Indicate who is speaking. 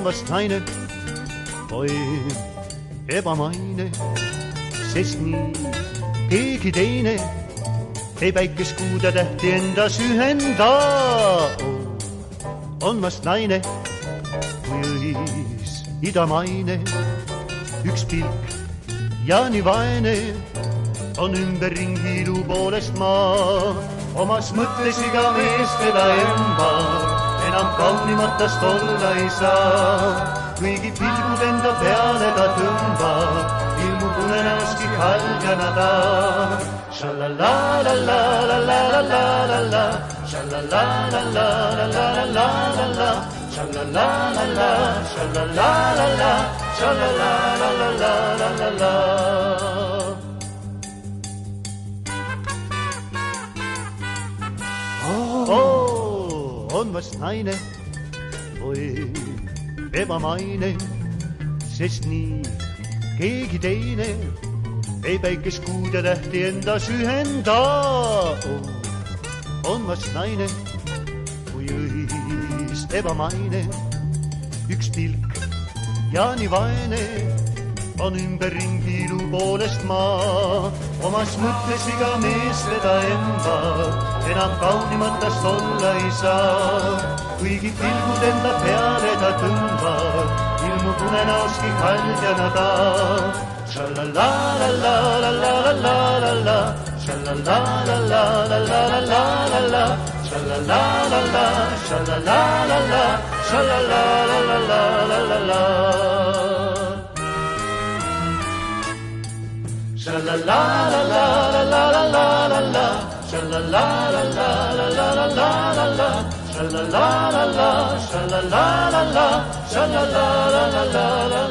Speaker 1: vast naine, oi ebamaine, sest nii keegi teine ei päikest kuude tähti endas ühenda. On vast naine kui õis idamaine, üks pilk ja nii vaene on ümberringi ilu poolest maa. Omas mõttes iga mees teda embab, enam kaunimatast olla ei saa. Kuigi pilgud enda peale ta tõmbab, ilmub unenäoski haljana ta. Shalalalalalalalalalalala, shalalalalalalalala, shalalalala, shalalalala, shalalalalalalala. On vast naine, oi ebamaine, sest nii keegi teine ei päikest kuud ja tähti endas ühenda. On vast naine kui õis ebamaine, üks pilk ja nii vaene on ümberringi ilu poolest maa. Omas mõttes iga mees teda embab, enam kaunimatast olla ei saa. Kuigi pilgud enda peale ta tõmbab, ilmub unenäoski haljana ta. Shalalalalalalalala, shalalalalalalalala, shalalalala, shalalalala, shalalalalalalala. Shalalalalalalalala, shalalalalalalalala, shalalalala, shalalalala, shalalalala.